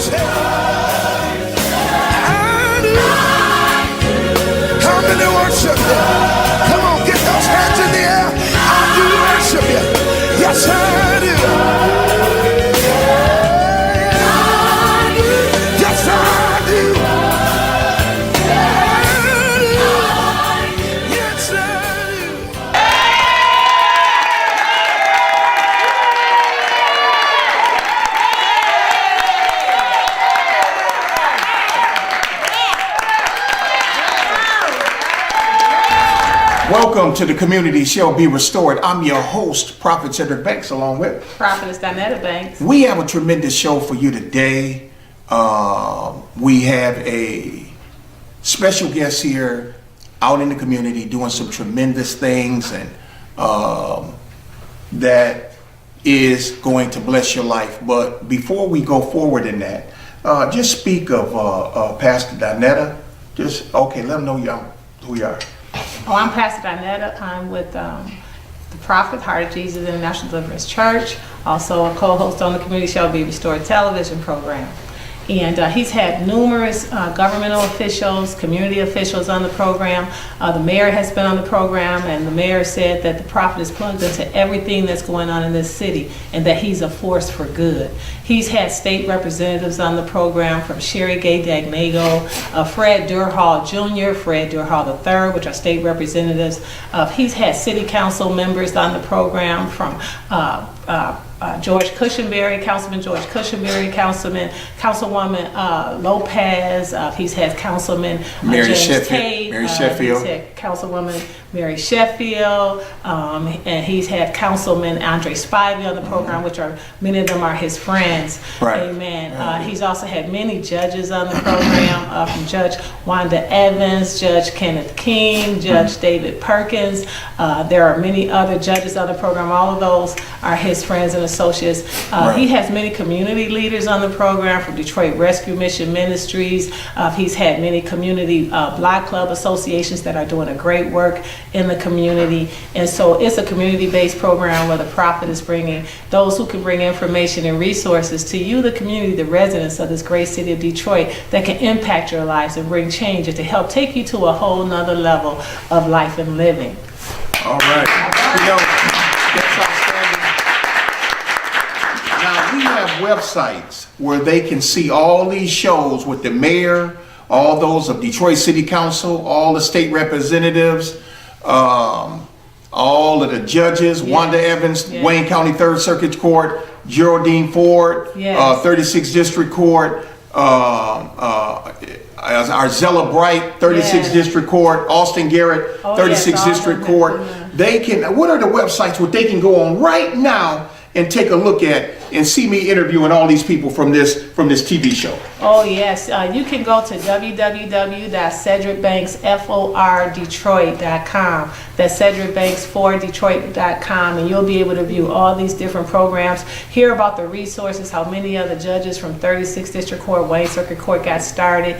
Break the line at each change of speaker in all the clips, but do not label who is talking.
Say, I do. How many worship you? Come on, get those hands in the air. I do worship you. Yes, I do. Yes, I do. Yes, I do.
Welcome to the Community Shall Be Restored. I'm your host, Prophet Cedric Banks, along with
Prophetess Dinetta Banks.
We have a tremendous show for you today. We have a special guest here out in the community doing some tremendous things, and that is going to bless your life. But before we go forward in that, just speak of Pastor Dinetta. Let them know who you are.
Oh, I'm Pastor Dinetta. I'm with the Prophet, Heart of Jesus International Deliverance Church. Also a co-host on the Community Shall Be Restored television program. And he's had numerous governmental officials, community officials on the program. The mayor has been on the program, and the mayor said that the prophet is plugged into everything that's going on in this city and that he's a force for good. He's had state representatives on the program from Sherry Gay Dagnago, Fred Durhall Jr., Fred Durhall III, which are state representatives. He's had city council members on the program from George Cushenberry, Councilman George Cushenberry, Councilwoman Lopez. He's had Councilman
Mary
James Tate.
Mary Sheffield.
He's had Councilwoman Mary Sheffield, and he's had Councilman Andre Spivey on the program, which are many of them are his friends.
Right.
Amen. He's also had many judges on the program, from Judge Wanda Evans, Judge Kenneth King, Judge David Perkins. There are many other judges on the program. All of those are his friends and associates.
Right.
He has many community leaders on the program from Detroit Rescue Mission Ministries. He's had many community block club associations that are doing a great work in the community. And so it's a community-based program where the prophet is bringing those who can bring information and resources to you, the community, the residents of this great city of Detroit, that can impact your lives and bring change and to help take you to a whole nother level of life and living.
All right. That's outstanding. Now, we have websites where they can see all these shows with the mayor, all those of Detroit City Council, all the state representatives, all of the judges, yes. Wanda Evans, yes. Wayne County 3rd Circuit Court, Geraldine Ford, yes. 36th District Court, Arzella Bright, 36th yes. District Court, Austin Garrett, 36th yes, District Court. They can, what are the websites where they can go on right now and take a look at and see me interviewing all these people from this TV show?
Oh yes, you can go to www.cedricbanks4detroit.com. That's cedricbanks4detroit.com, and you'll be able to view all these different programs, hear about the resources, how many of the judges from 36th District Court, Wayne Circuit Court got started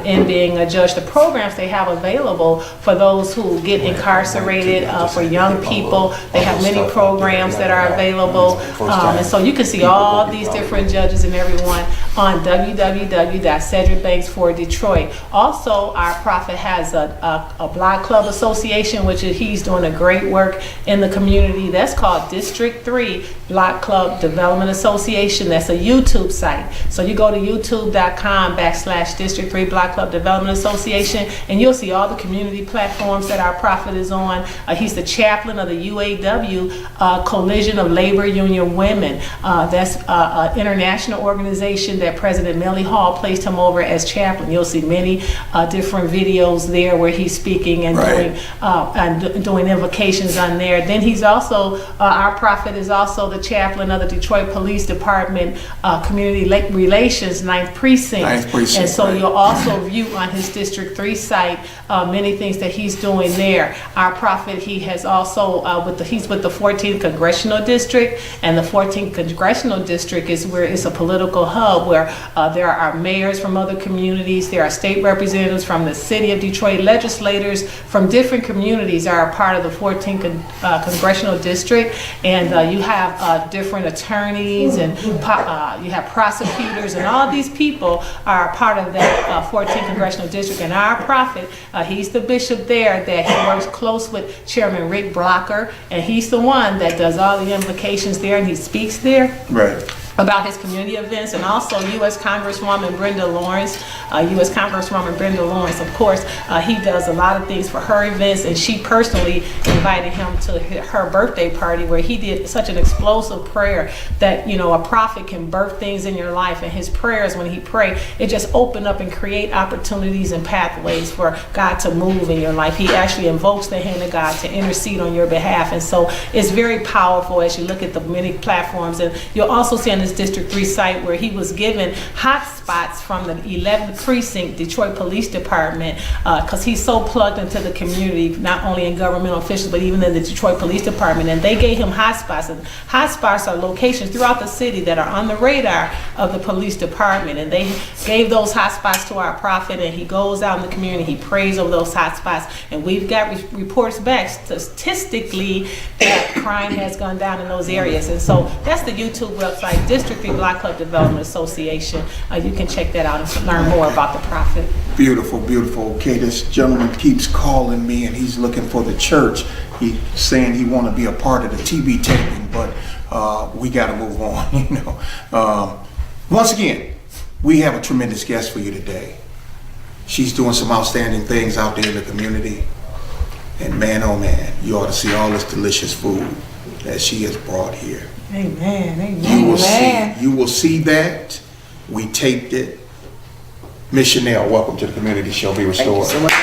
in being a judge, the programs they have available for those who get incarcerated, for young people. They have many programs that are available, and so you can see all these different judges and everyone on www.cedricbanks4detroit. Also, our prophet has a block club association, which he's doing a great work in the community. That's called District 3 Block Club Development Association. That's a YouTube site. So you go to youtube.com/District 3 Block Club Development Association, and you'll see all the community platforms that our prophet is on. He's the chaplain of the UAW Coalition of Labor Union Women. That's an international organization that President Millie Hall placed him over as chaplain. You'll see many different videos there where he's speaking and doing invocations on there. Then he's also, our prophet is also the chaplain of the Detroit Police Department Community Relations 9th Precinct. And so you'll also view on his District 3 site many things that he's doing there. Our prophet, he has also, he's with the 14th Congressional District, and the 14th Congressional District is where it's a political hub where there are mayors from other communities, there are state representatives from the city of Detroit, legislators from different communities are a part of the 14th Congressional District, and you have different attorneys and you have prosecutors, and all these people are a part of that 14th Congressional District. And our prophet, he's the bishop there that he works close with Chairman Rick Blocker, and he's the one that does all the implications there, and he speaks there.
Right.
About his community events, and also U.S. Congresswoman Brenda Lawrence. U.S. Congresswoman Brenda Lawrence, of course, he does a lot of things for her events, and she personally invited him to her birthday party where he did such an explosive prayer that, you know, a prophet can birth things in your life, and his prayers when he prayed, it just opened up and create opportunities and pathways for God to move in your life. He actually invokes the hand of God to intercede on your behalf, and so it's very powerful as you look at the many platforms. And you'll also see on this District 3 site where he was given hot spots from the 11th Precinct Detroit Police Department, because he's so plugged into the community, not only in governmental officials, but even in the Detroit Police Department. And they gave him hot spots. And hot spots are locations throughout the city that are on the radar of the police department. And they gave those hot spots to our prophet, and he goes out in the community, he prays over those hot spots. And we've got reports back statistically that crime has gone down in those areas. And so that's the YouTube website, District 3 Block Club Development Association. You can check that out and learn more about the prophet.
Beautiful, beautiful. Okay, this gentleman keeps calling me and he's looking for the church. He's saying he want to be a part of the TV taping, but we got to move on, you know. Once again, we have a tremendous guest for you today. She's doing some outstanding things out there in the community. And man, oh man, you ought to see all this delicious food that she has brought here.
Amen, amen.
You will see that. We taped it. Miss Chanel, welcome to the Community Shall Be Restored.
Thank you so much.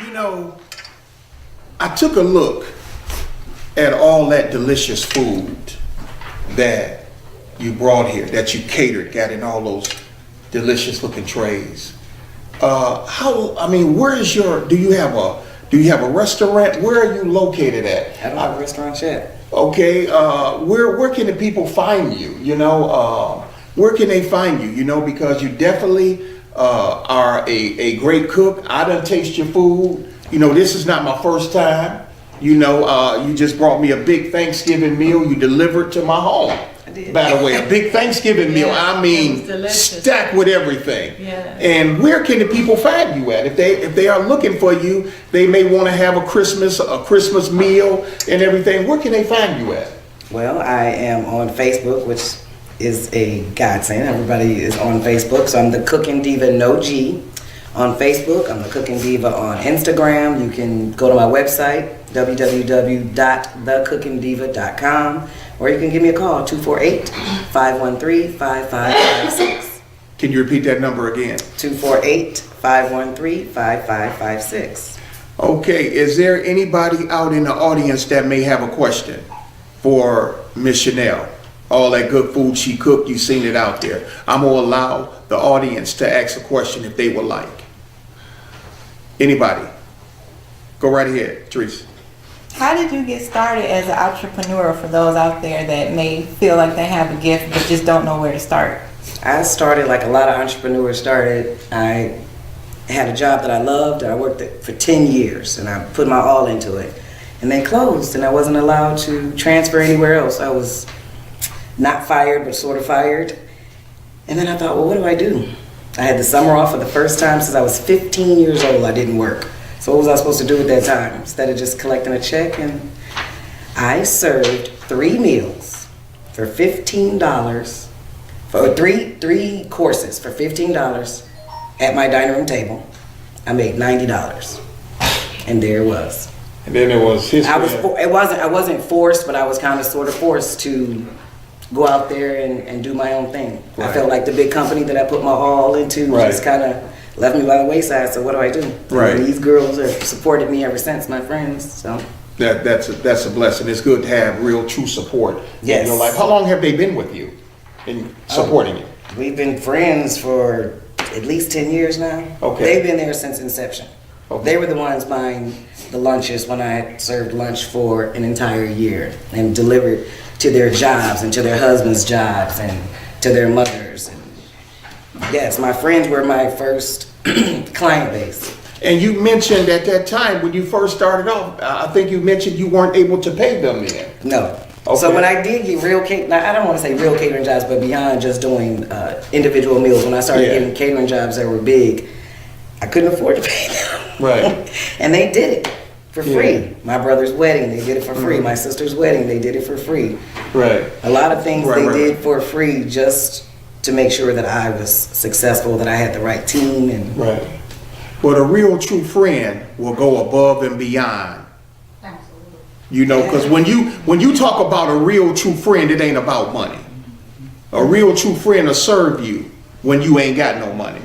You know, I took a look at all that delicious food that you brought here, that you catered, got in all those delicious looking trays. Where is your, do you have a restaurant? Where are you located at?
I don't have a restaurant yet.
Okay, where can the people find you? You know, where can they find you? You know, because you definitely are a great cook. I done taste your food. You know, this is not my first time. You know, you just brought me a big Thanksgiving meal. You delivered to my home. By the way, a big Thanksgiving meal,
Yeah,
I mean, stacked with everything.
Yeah.
And where can the people find you at? If they are looking for you, they may want to have a Christmas meal and everything. Where can they find you at?
Well, I am on Facebook, which is a godsend. Everybody is on Facebook. So I'm the Cookin Diva, no G, on Facebook. I'm the Cookin Diva on Instagram. You can go to my website, www.thecookindiva.com, or you can give me a call, 248-513-5556.
Can you repeat that number again?
248-513-5556.
Okay, is there anybody out in the audience that may have a question for Miss Chanel? All that good food she cooked, you've seen it out there. I'm going to allow the audience to ask a question if they would like. Anybody? Go right ahead, Teresa.
How did you get started as an entrepreneur for those out there that may feel like they have a gift but just don't know where to start?
I started like a lot of entrepreneurs started. I had a job that I loved. I worked it for 10 years and I put my all into it. And then closed and I wasn't allowed to transfer anywhere else. I was not fired, but sort of fired. And then I thought, well, what do I do? I had the summer off for the first time since I was 15 years old. I didn't work. So what was I supposed to do at that time? Instead of just collecting a check, and I served 3 meals for $15, for three courses for $15 at my dining room table. I made $90, and there it was.
And then there was history.
I wasn't forced, but I was kind of sort of forced to go out there and do my own thing.
Right.
I felt like the big company that I put my all into just kind of left me by the wayside. So what do I do?
Right.
And these girls have supported me ever since, my friends. So
that's a blessing. It's good to have real, true support in your life. How long have they been with you in supporting you?
We've been friends for at least 10 years now.
Okay.
They've been there since inception.
Okay.
They were the ones buying the lunches when I had served lunch for an entire year and delivered to their jobs and to their husbands' jobs and to their mothers. And yes, my friends were my first client base.
And you mentioned at that time when you first started off, I think you mentioned you weren't able to pay them then.
No.
Okay.
So when I did get real catering, now I don't want to say real catering jobs, but beyond just doing individual meals, when I started getting catering jobs that were big, I couldn't afford to pay them.
Right.
And they did it for free. My brother's wedding, they did it for free. My sister's wedding, they did it for free.
Right.
A lot of things they did for free just to make sure that I was successful, that I had the right team. And
Right. But a real true friend will go above and beyond.
Absolutely.
You know, because when you talk about a real true friend, it ain't about money. A real true friend will serve you when you ain't got no money.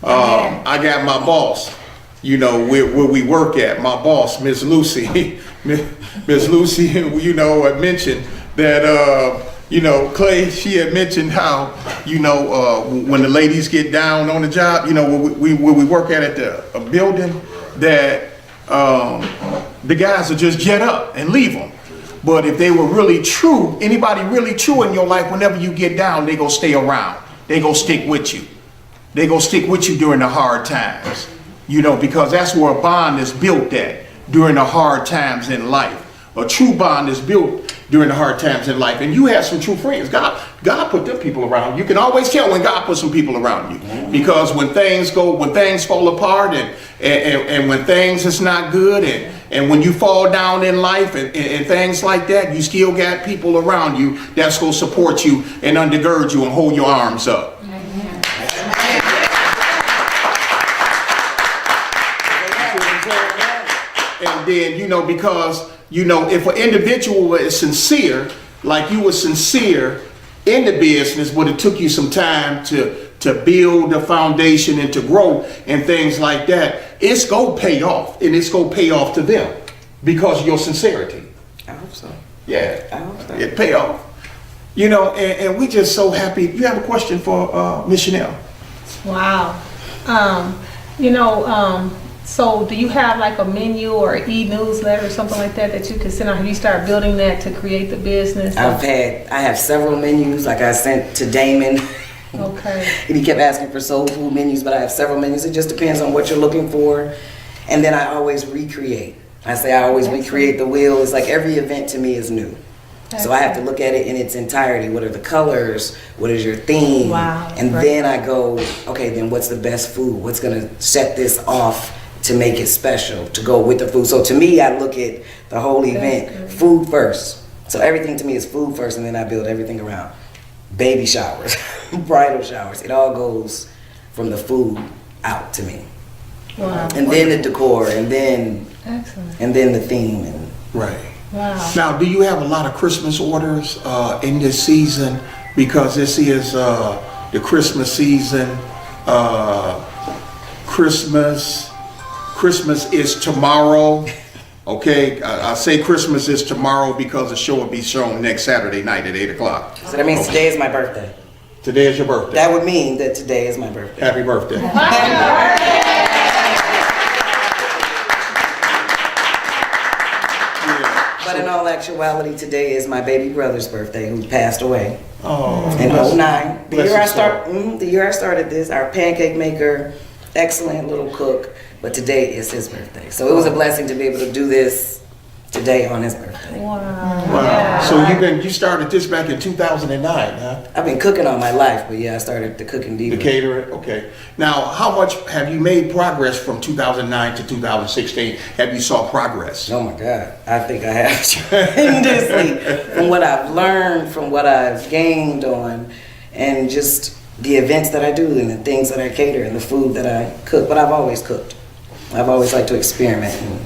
I got my boss, you know, where we work at. My boss, Miss Lucy, Miss Lucy, you know, had mentioned that, you know, Clay, she had mentioned how, you know, when the ladies get down on the job, you know, where we work at the building, that the guys will just jet up and leave them. But if they were really true, anybody really true in your life, whenever you get down, they gonna stay around. They gonna stick with you. They gonna stick with you during the hard times. You know, because that's where a bond is built at, during the hard times in life. A true bond is built during the hard times in life. And you have some true friends. God put them people around. You can always tell when God put some people around you. Because when things fall apart and when things is not good and when you fall down in life and things like that, you still got people around you that's going to support you and undergird you and hold your arms up. And then, you know, because, you know, if an individual is sincere, like you were sincere in the business, but it took you some time to build a foundation and to grow and things like that, it's going to pay off. And it's going to pay off to them because of your sincerity.
I hope so.
Yeah.
I hope so.
It pay off. You know, and we just so happy. You have a question for Miss Chanel?
Wow. You know, so do you have like a menu or e-newsletter or something like that you can send out? Have you start building that to create the business?
I have several menus, like I sent to Damon.
Okay.
And he kept asking for soul food menus, but I have several menus. It just depends on what you're looking for. And then I always recreate. I always recreate the wheel. It's like every event to me is new. So I have to look at it in its entirety. What are the colors? What is your theme?
Wow.
And then I go, okay, then what's the best food? What's gonna set this off to make it special, to go with the food? So to me, I look at the whole event, food first. So everything to me is food first, and then I build everything around. Baby showers, bridal showers, it all goes from the food out to me.
Wow.
And then the decor, and then
Excellent.
and then the theme. And
Right.
Wow.
Now, do you have a lot of Christmas orders in this season? Because this is the Christmas season. Christmas is tomorrow. Okay, I say Christmas is tomorrow because the show will be shown next Saturday night at 8 o'clock.
so that means today is my birthday.
Today is your birthday.
That would mean that today is my birthday.
Happy birthday.
But in all actuality, today is my baby brother's birthday, who passed away
Oh,
in '09. The
bless
year I
his
the year I started this, our pancake maker, excellent little cook. But today is his birthday, so it was a blessing to be able to do this today on his birthday.
Wow.
Wow. So you started this back in 2009, huh?
I've been cooking all my life, but yeah, I started the cooking Diva.
The caterer, okay. Now, how much have you made progress from 2009 to 2016? Have you saw progress?
Oh my God, I think I have tremendously from what I've learned, from what I've gained on, and just the events that I do and the things that I cater and the food that I cook. But I've always cooked. I've always liked to experiment and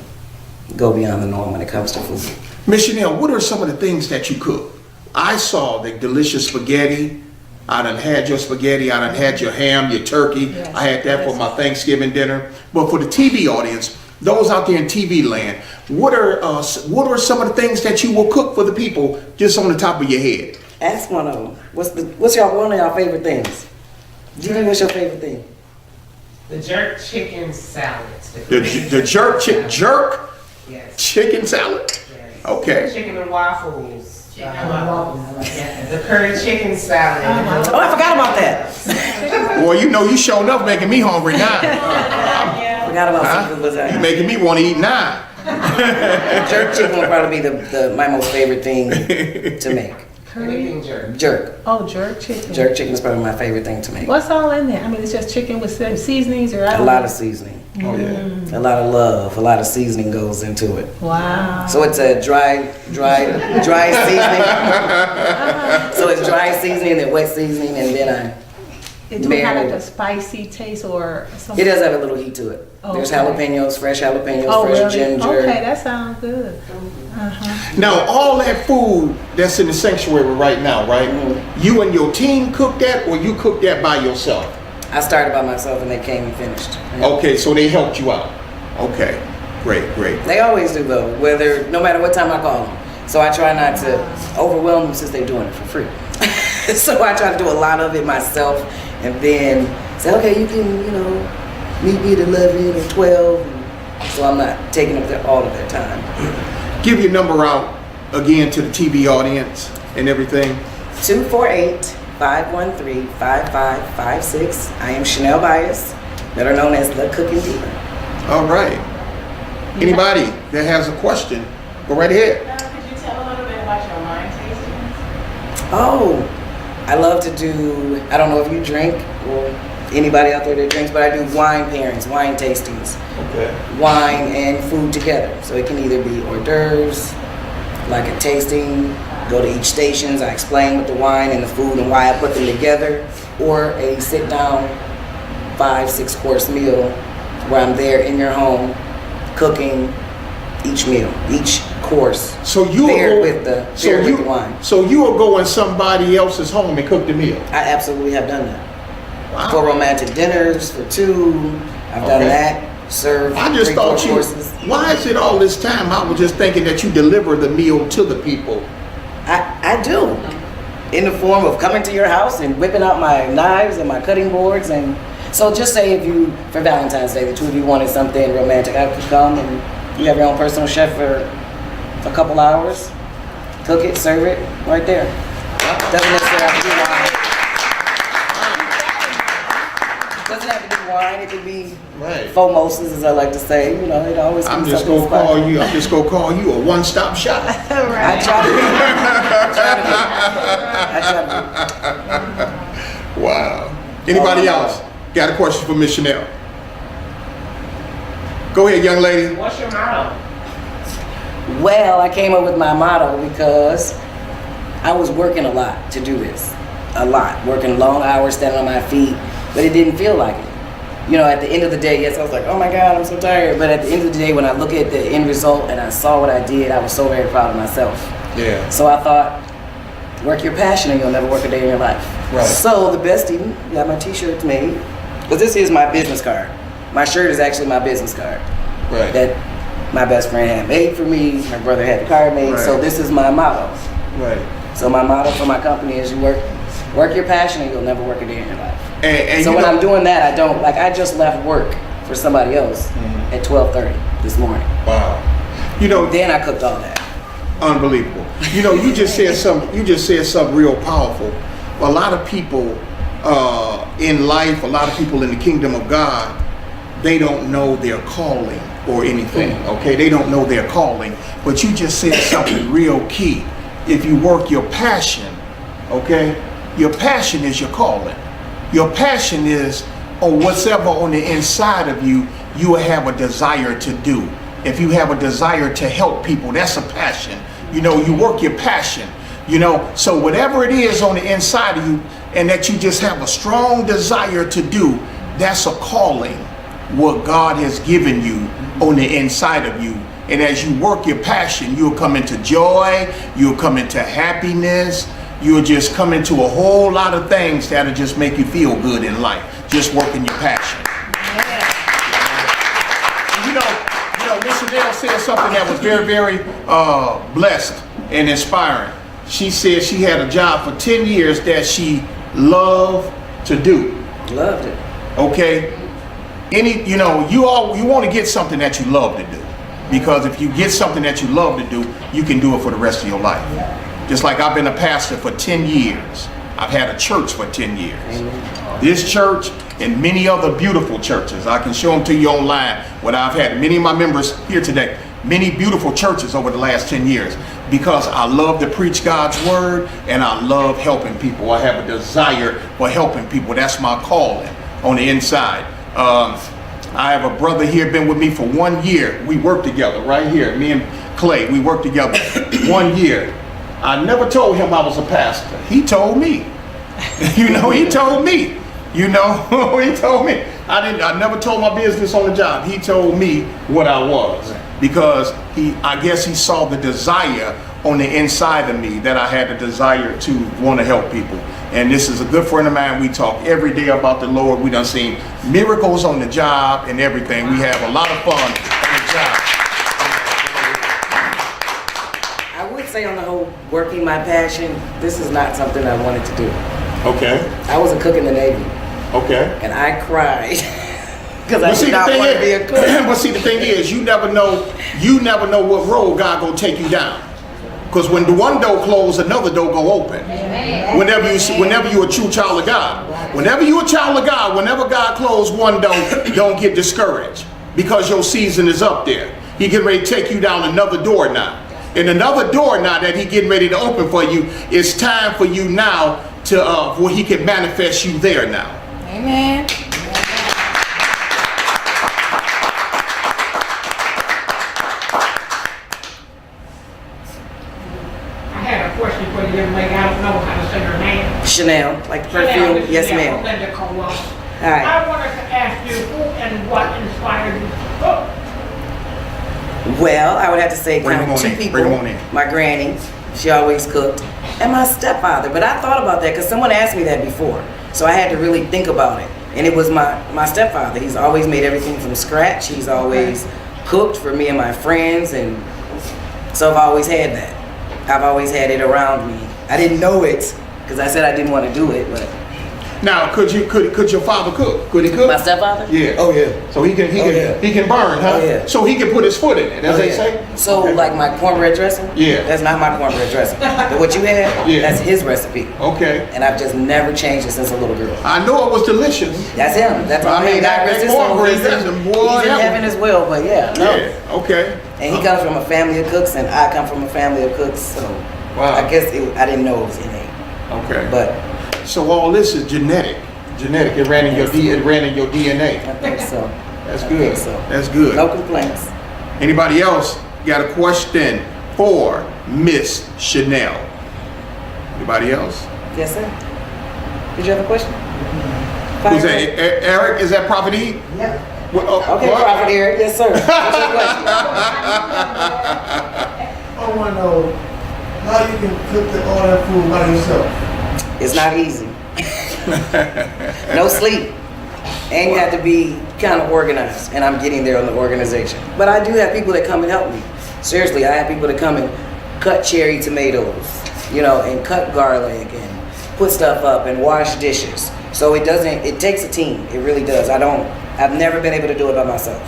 go beyond the norm when it comes to food.
Miss Chanel, what are some of the things that you cook? I saw the delicious spaghetti. I done had your spaghetti. I done had your ham, your turkey.
Yes.
I had that for my Thanksgiving dinner. But for the TV audience, those out there in TV land, what are some of the things that you will cook for the people just on the top of your head?
Ask one of them. What's one of y'all favorite things? Diva, what's your favorite thing?
The jerk chicken salads.
The jerk
Yes.
chicken salad.
Yes.
Okay.
Chicken and waffles. The curry chicken salad.
Oh, I forgot about that.
Well, you know, you showing up making me hungry now.
Forgot about seafood
You
lasagna.
making me want to eat now.
Jerk chicken would probably be my most favorite thing to make.
Anything jerk.
Jerk.
Oh, jerk chicken.
Jerk chicken is probably my favorite thing to make.
What's all in there? I mean, it's just chicken with some seasonings or
A lot of seasoning.
Oh yeah.
A lot of love. A lot of seasoning goes into it.
Wow.
So it's a dry seasoning. So it's dry seasoning and then wet seasoning, and then
It do have like
marinate.
a spicy taste or something?
it does have a little heat to it. There's
Okay.
jalapenos, fresh jalapenos,
Oh,
fresh
really?
ginger.
Okay, that sounds good.
Now, all that food that's in the sanctuary right now, right? You and your team cook that, or you cook that by yourself?
I started by myself and they came and finished.
Okay, so they helped you out. Okay, great.
They always do though, no matter what time I call them. So I try not to overwhelm them since they're doing it for free. So I try to do a lot of it myself and then say, okay, you can, meet me at 11 or 12. So I'm not taking up all of their time.
Give your number out again to the TV audience and everything.
248-513-5556. I am Chanel Bias, better known as the Cookin Diva.
All right. Anybody that has a question, go right ahead.
Could you tell a little bit about your wine tastings?
Oh, I love to do, I don't know if you drink or anybody out there that drinks, but I do wine pairings, wine tastings.
Okay.
Wine and food together. So it can either be hors d'oeuvres, like a tasting, go to each stations, I explain with the wine and the food and why I put them together, or a sit down 5-6 course meal where I'm there in your home cooking each meal, each course.
So you
paired
will
with the wine.
So you will go in somebody else's home and cook the meal.
I absolutely have done that.
Wow.
For romantic dinners, for two, I've done
Okay.
that. Served
I just
3-4
thought you.
courses.
Why is it all this time? I was just thinking that you deliver the meal to the people.
I do. In the form of coming to your house and whipping out my knives and my cutting boards. And so just say if you, for Valentine's Day, the two of you wanted something romantic, I could come and you have your own personal chef for a couple hours, cook it, serve it right there. Doesn't necessarily have to be wine. Doesn't have to be wine, it could be
Right.
mimosas, as I like to say. It always
I'm
be
just
something
gonna call
inspiring.
you. I'm just gonna call you a one-stop shop.
I try to be. I try to be.
Wow. Anybody
Oh,
else got a question for Miss Chanel? Go ahead, young lady.
What's your motto?
Well, I came up with my motto because I was working a lot to do this. A lot. Working long hours, standing on my feet, but it didn't feel like it. At the end of the day, yes, I was like, oh my God, I'm so tired. But at the end of the day, when I look at the end result and I saw what I did, I was so very proud of myself.
Yeah.
So I thought, work your passion and you'll never work a day in your life.
Right.
So the best even, got my t-shirts made. But this is my business card. My shirt is actually my business card.
Right.
That my best friend had made for me. My brother had the card made.
Right.
So this is my motto.
Right.
So my motto for my company is you work your passion and you'll never work a day in your life.
And
So
you
when
know-
I'm doing that, I just left work for somebody else at 12:30 this morning.
Wow.
Then I cooked all that.
Unbelievable. You just said something. You just said something real powerful. A lot of people in life, a lot of people in the kingdom of God, they don't know their calling or anything. Okay, they don't know their calling. But you just said something real key. If you work your passion, okay, your passion is your calling. Your passion is, or whatever on the inside of you, you will have a desire to do. If you have a desire to help people, that's a passion. You work your passion. So whatever it is on the inside of you, and that you just have a strong desire to do, that's a calling. What God has given you on the inside of you. And as you work your passion, you'll come into joy, you'll come into happiness, you'll just come into a whole lot of things that'll just make you feel good in life, just working your passion. Miss Chanel said something that was very, very blessed and inspiring. She said she had a job for 10 years that she loved to do.
Loved it.
Okay? You want to get something that you love to do. Because if you get something that you love to do, you can do it for the rest of your life. Just like I've been a pastor for 10 years. I've had a church for 10 years.
Amen.
This church and many other beautiful churches. I can show them to you online. What I've had, many of my members here today, many beautiful churches over the last 10 years. Because I love to preach God's word and I love helping people. I have a desire for helping people. That's my calling on the inside. I have a brother here, been with me for 1 year. We work together right here, me and Clay. We work together 1 year. I never told him I was a pastor. He told me. He told me. He told me. I never told my business on the job. He told me what I was. Because I guess he saw the desire on the inside of me that I had the desire to want to help people. And this is a good friend of mine. We talk every day about the Lord. We done seen miracles on the job and everything. We have a lot of fun on the job.
I would say on the whole, working my passion, this is not something I wanted to do.
Okay.
I was a cook in the Navy.
Okay.
And I cried. Because I did not want to be a cook.
But see, the thing is, you never know what road God gonna take you down. Because when the one door closes, another door go open. Amen. Whenever you're a true child of God. Whenever you're a child of God, whenever God closes one door, don't get discouraged. Because your season is up there. He getting ready to take you down another door now. And another door now that he getting ready to open for you, it's time for you now to where he can manifest you there now.
Amen.
I don't know how to say her name.
Chanel, like the perfume. Yes, ma'am. All right.
I wanted to ask you who and what inspired you to cook?
Well, I would have to say kind of two people.
Bring them on in.
My granny, she always cooked, and my stepfather. But I thought about that because someone asked me that before, so I had to really think about it. And it was my stepfather. He's always made everything from scratch. He's always cooked for me and my friends, and so I've always had that. I've always had it around me. I didn't know it because I said I didn't want to do it, but.
Now, could your father cook? Could he cook?
My stepfather?
Yeah.
Oh yeah.
So he can burn, huh?
Oh, yeah.
So he can put his foot in it, as they say.
So like my cornbread dressing?
Yeah.
That's not my cornbread dressing. But what you had?
Yeah.
That's his recipe.
Okay.
And I've just never changed it since a little girl.
I know it was delicious.
That's him. That's my man. God rest his soul. He's in heaven as well. But yeah. No.
Yeah. Okay.
And he comes from a family of cooks, and I come from a family of cooks. So
wow.
I guess I didn't know it was innate.
Okay.
But
so all this is genetic. It ran in your DNA.
I think so.
That's
I
good.
think so.
That's good.
No complaints.
Anybody else got a question for Miss Chanel? Anybody else?
Yes, sir. Did you have a question?
Who's that? Eric? Is that Prophet E?
Yeah.
Okay, Prophet Eric. Yes, sir. What's your question?
I want to know how you can cook all that food by yourself.
It's not easy. No sleep. And you have to be kind of organized. And I'm getting there on the organization. But I do have people that come and help me. Seriously, I have people that come and cut cherry tomatoes, and cut garlic and put stuff up and wash dishes. So it takes a team. It really does. I've never been able to do it by myself.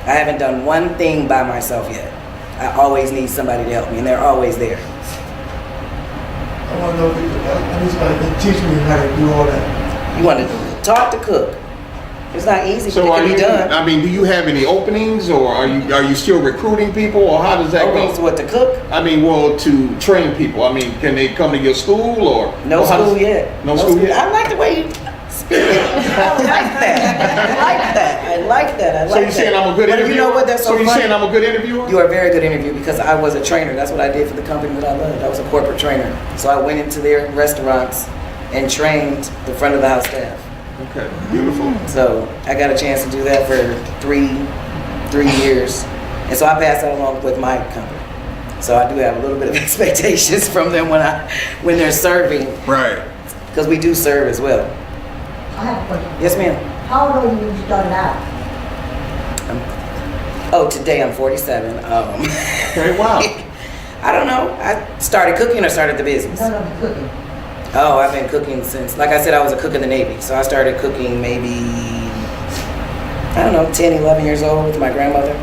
I haven't done one thing by myself yet. I always need somebody to help me, and they're always there.
I want to know if I need somebody to teach me how to do all that.
You want to talk to cook. It's not easy,
So
but it can be done.
I mean, do you have any openings, or are you still recruiting people, or how does that
Openings
go?
what, to cook?
I mean, well, to train people. I mean, can they come to your school or
No
or how
school
does-
yet.
No school yet.
I like the way you speak. I like that. I like that.
So you saying I'm a good
But
interviewer?
you know what? That's so
you
funny.
saying I'm a good interviewer?
You are a very good interview because I was a trainer. That's what I did for the company that I loved. I was a corporate trainer. So I went into their restaurants and trained the front of the house staff.
Okay, beautiful.
So I got a chance to do that for three years. And so I passed that along with my company. So I do have a little bit of expectations from them when they're serving,
Right.
because we do serve as well.
I have a question.
Yes, ma'am.
How old are you when you started out?
Today I'm 47.
Okay, wow.
I don't know. I started cooking or started the business?
None of the cooking.
Oh, I've been cooking since, like I said, I was a cook in the Navy. So I started cooking maybe, I don't know, 10, 11 years old with my grandmother.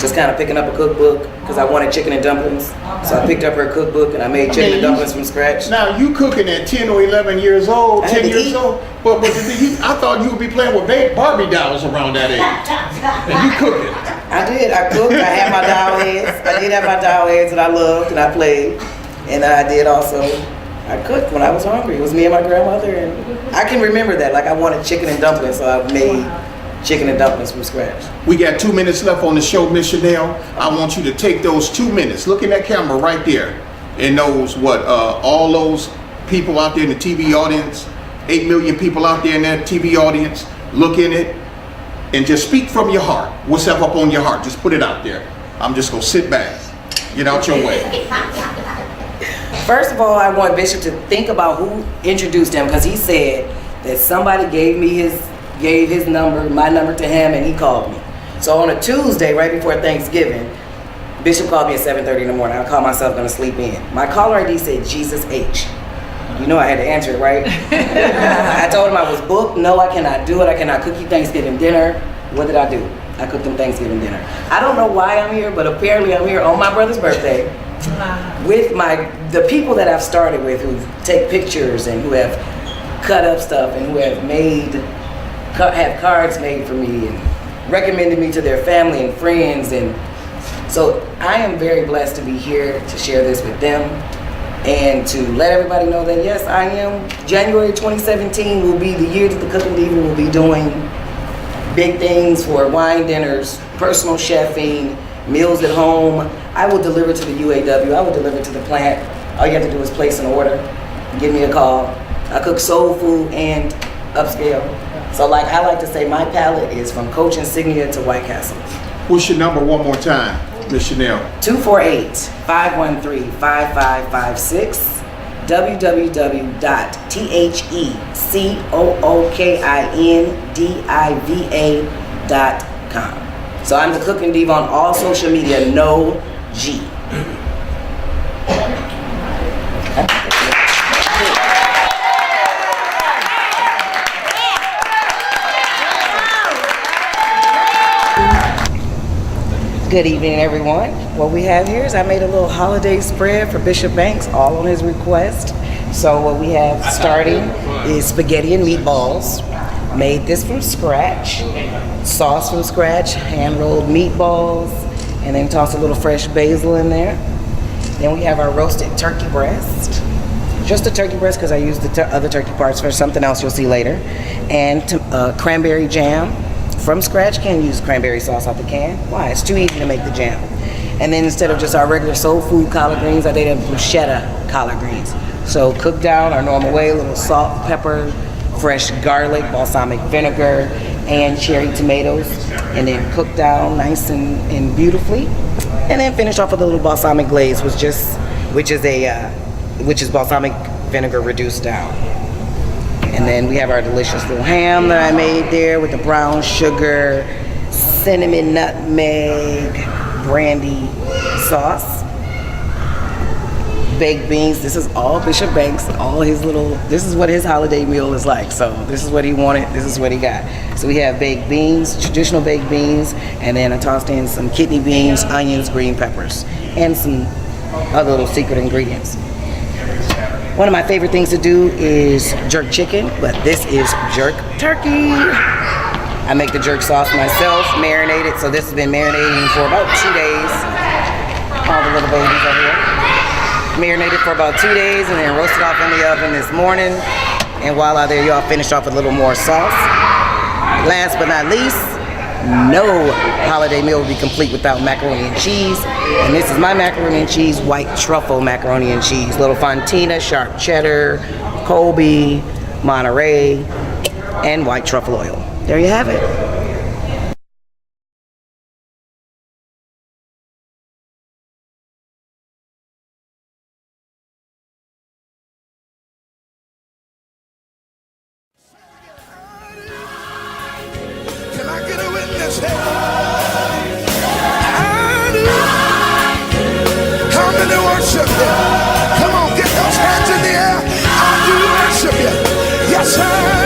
Just kind of picking up a cookbook because I wanted chicken and dumplings. So I picked up her cookbook and I made chicken and dumplings from scratch.
Now you cooking at 10 or 11 years old, 10 years old, but I thought you would be playing with Barbie dolls around that age. And you cooking.
I did. I cooked. I had my doll heads. I did have my doll heads that I loved and I played. And I did also, I cooked when I was hungry. It was me and my grandmother. And I can remember that. Like I wanted chicken and dumplings, so I made chicken and dumplings from scratch.
We got 2 minutes left on the show, Miss Chanel. I want you to take those 2 minutes. Look in that camera right there. And those, all those people out there in the TV audience, 8 million people out there in that TV audience, look in it and just speak from your heart. What's up on your heart? Just put it out there. I'm just going to sit back. Get out your way.
First of all, I want Bishop to think about who introduced him because he said that somebody gave his number, my number to him, and he called me. So on a Tuesday, right before Thanksgiving, Bishop called me at 7:30 in the morning. I called myself gonna sleep in. My caller ID said Jesus H. You know I had to answer it, right? I told him I was booked. No, I cannot do it. I cannot cook you Thanksgiving dinner. What did I do? I cooked them Thanksgiving dinner. I don't know why I'm here, but apparently I'm here on my brother's birthday with the people that I've started with who take pictures and who have cut up stuff and who have cards made for me and recommended me to their family and friends. And so I am very blessed to be here to share this with them and to let everybody know that yes, I am. January 2017 will be the year that the Cookin' Diva will be doing big things for wine dinners, personal chefing, meals at home. I will deliver to the UAW. I will deliver to the plant. All you have to do is place an order, give me a call. I cook soul food and upscale. So like I like to say, my palate is from Coach Insignia to White Castle.
What's your number one more time, Miss Chanel?
248-513-5556. www.thecookindiva.com. So I'm the Cookin' Diva on all social media, no G. Good evening, everyone. What we have here is I made a little holiday spread for Bishop Banks, all on his request. So what we have starting is spaghetti and meatballs. Made this from scratch, sauce from scratch, hand-rolled meatballs, and then toss a little fresh basil in there. Then we have our roasted turkey breast. Just the turkey breast because I used the other turkey parts for something else you'll see later. And cranberry jam. From scratch, can use cranberry sauce out the can. Why? It's too easy to make the jam. And then instead of just our regular soul food collard greens, I did a bruschetta collard greens. So cooked down our normal way, a little salt, pepper, fresh garlic, balsamic vinegar, and cherry tomatoes. And then cooked down nice and beautifully. And then finish off with a little balsamic glaze, which is balsamic vinegar reduced down. And then we have our delicious little ham that I made there with the brown sugar, cinnamon, nutmeg, brandy sauce. Baked beans. This is all Bishop Banks, this is what his holiday meal is like. So this is what he wanted, this is what he got. So we have baked beans, traditional baked beans, and then I tossed in some kidney beans, onions, green peppers, and some other little secret ingredients. One of my favorite things to do is jerk chicken, but this is jerk turkey. I make the jerk sauce myself, marinated, so this has been marinating for about 2 days. All the little babies are here. Marinated for about 2 days and then roasted off in the oven this morning. And while out there, y'all finished off with a little more sauce. Last but not least, no holiday meal would be complete without macaroni and cheese. And this is my macaroni and cheese, white truffle macaroni and cheese. Little fontina, sharp cheddar, Colby, Monterey, and white truffle oil. There you have it.
Can I get a witness? Hey. How many worship him? Come on, get those hands in the air. I do Yes, I